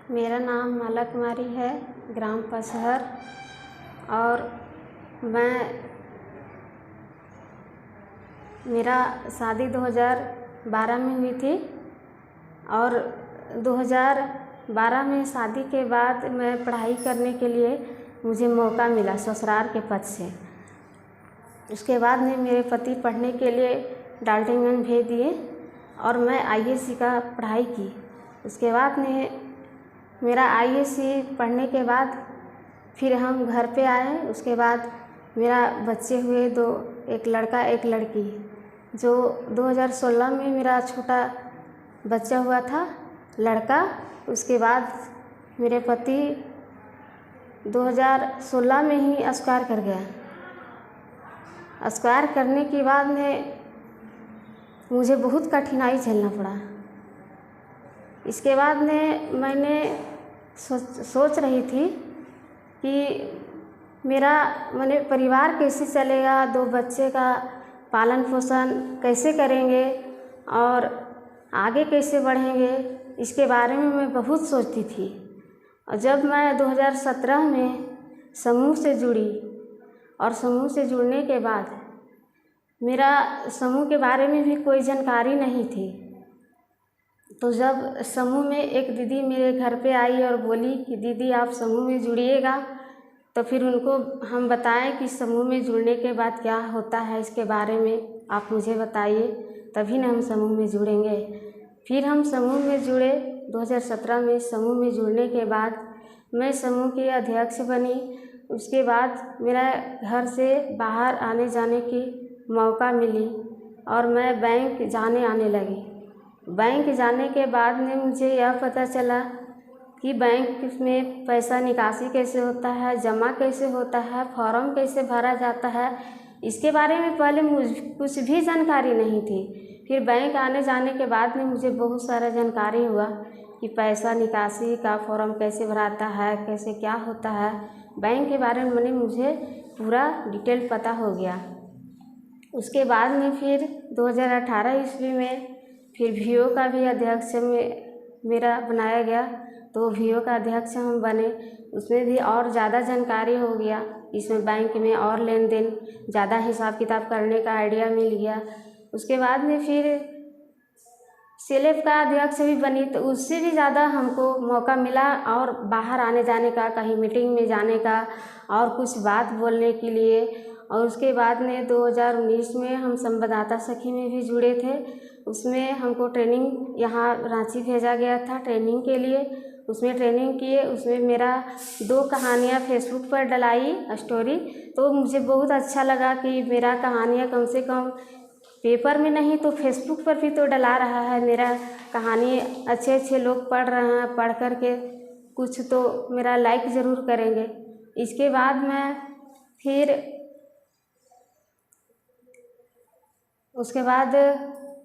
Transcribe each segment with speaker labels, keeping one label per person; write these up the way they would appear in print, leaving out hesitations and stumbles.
Speaker 1: मेरा नाम माला कुमारी है, ग्राम पसहर। और मेरा शादी 2012 में हुई थी। और 2012 में शादी के बाद मैं पढ़ाई करने के लिए मुझे मौका मिला ससुराल के पक्ष से। उसके बाद में मेरे पति पढ़ने के लिए डाल्टनगंज भेज दिए और मैं आईएएस का पढ़ाई की। उसके बाद में मेरा आईएएस पढ़ने के बाद फिर हम घर पे आए। उसके बाद मेरा बच्चे हुए दो, एक लड़का एक लड़की, जो 2016 में मेरा छोटा बच्चा हुआ था लड़का। उसके बाद मेरे पति 2016 में ही एक्सपायर कर गया। एक्सपायर करने के बाद में मुझे बहुत कठिनाई झेलना पड़ा। इसके बाद में मैंने सोच रही थी कि मेरा परिवार कैसे चलेगा, दो बच्चे का पालन पोषण कैसे करेंगे और आगे कैसे बढ़ेंगे, इसके बारे में मैं बहुत सोचती थी। और जब मैं 2017 में समूह से जुड़ी और समूह से जुड़ने के बाद मेरा समूह के बारे में भी कोई जानकारी नहीं थी, तो जब समूह में एक दीदी मेरे घर पे आई और बोली कि दीदी आप समूह में जुड़िएगा, तो फिर उनको हम बताएं कि समूह में जुड़ने के बाद क्या होता है, इसके बारे में आप मुझे बताइए, तभी ना हम समूह में जुड़ेंगे। फिर हम समूह में जुड़े। 2017 में समूह में जुड़ने के बाद मैं समूह की अध्यक्ष बनी। उसके बाद मेरा घर से बाहर आने जाने की मौका मिली और मैं बैंक जाने आने लगी। बैंक जाने के बाद में मुझे यह पता चला कि बैंक में पैसा निकासी कैसे होता है, जमा कैसे होता है, फॉर्म कैसे भरा जाता है, इसके बारे में पहले मुझे कुछ भी जानकारी नहीं थी। फिर बैंक आने जाने के बाद में मुझे बहुत सारा जानकारी हुआ कि पैसा निकासी का फॉर्म कैसे भराता है, कैसे क्या होता है। बैंक के बारे में मुझे पूरा डिटेल पता हो गया। उसके बाद में फिर 2018 ईस्वी में फिर वीओ का भी अध्यक्ष मेरा बनाया गया, तो वीओ का अध्यक्ष हम बने। उसमें भी और ज़्यादा जानकारी हो गया। इसमें बैंक में और लेन देन ज़्यादा हिसाब किताब करने का आइडिया मिल गया। उसके बाद में फिर सेलेफ का अध्यक्ष भी बनी, तो उससे भी ज़्यादा हमको मौका मिला और बाहर आने जाने का, कहीं मीटिंग में जाने का और कुछ बात बोलने के लिए। और उसके बाद में 2019 में हम संवाददाता सखी में भी जुड़े थे। उसमें हमको ट्रेनिंग यहाँ रांची भेजा गया था ट्रेनिंग के लिए। उसमें ट्रेनिंग किए। उसमें मेरा 2 कहानियाँ फेसबुक पर डलाई स्टोरी, तो मुझे बहुत अच्छा लगा कि मेरा कहानियाँ कम से कम पेपर में नहीं तो फेसबुक पर भी तो डला रहा है। मेरा कहानी अच्छे लोग पढ़ रहे हैं, पढ़ कर के कुछ तो मेरा लाइक ज़रूर करेंगे। इसके बाद उसके बाद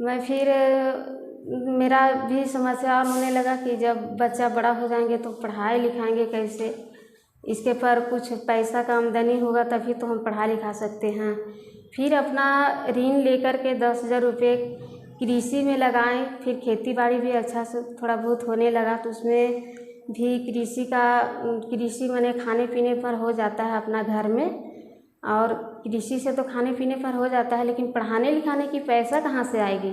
Speaker 1: मैं फिर मेरा भी समस्या और होने लगा कि जब बच्चा बड़ा हो जाएंगे तो पढ़ाई लिखाएंगे कैसे, इसके पर कुछ पैसा का आमदनी होगा तभी तो हम पढ़ा लिखा सकते हैं। फिर अपना ऋण लेकर के 10,000 रुपये कृषि में लगाएं। फिर खेती बाड़ी भी अच्छा से थोड़ा बहुत होने लगा, तो उसमें भी कृषि माने खाने पीने पर हो जाता है अपना घर में। और कृषि से तो खाने पीने पर हो जाता है, लेकिन पढ़ाने लिखाने की पैसा कहाँ से आएगी।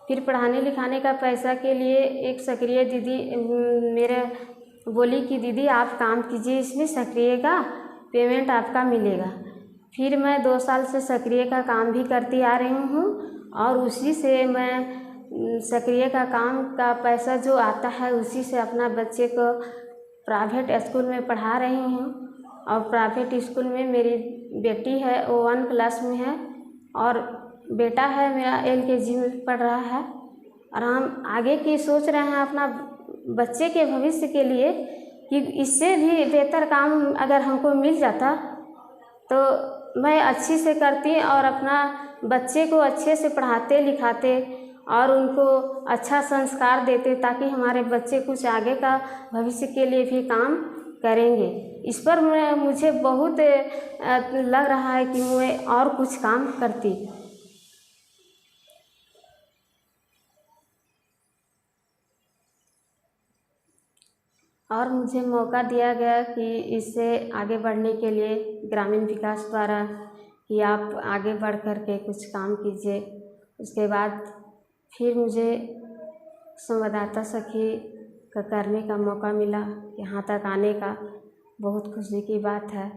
Speaker 1: फिर पढ़ाने लिखाने का पैसा के लिए एक सक्रिय दीदी मेरे बोली कि दीदी आप काम कीजिए, इसमें सक्रिय का पेमेंट आपका मिलेगा। फिर मैं 2 साल से सक्रिय का काम भी करती आ रही हूँ और उसी से मैं सक्रिय का काम का पैसा जो आता है उसी से अपना बच्चे को प्राइवेट स्कूल में पढ़ा रही हूँ। और प्राइवेट स्कूल में मेरी बेटी है, वो 1 क्लास में है और बेटा है मेरा LKG में पढ़ रहा है। और हम आगे की सोच रहे हैं अपना बच्चे के भविष्य के लिए कि इससे भी बेहतर काम अगर हमको मिल जाता तो मैं अच्छी से करती और अपना बच्चे को अच्छे से पढ़ाते लिखाते और उनको अच्छा संस्कार देते, ताकि हमारे बच्चे कुछ आगे का भविष्य के लिए भी काम करेंगे। इस पर मुझे बहुत लग रहा है कि मैं और कुछ काम करती। और मुझे मौका दिया गया कि इससे आगे बढ़ने के लिए ग्रामीण विकास द्वारा कि आप आगे बढ़ कर के कुछ काम कीजिए। उसके बाद फिर मुझे संवाददाता सखी का करने का मौका मिला। यहाँ तक आने का बहुत खुशी की बात है।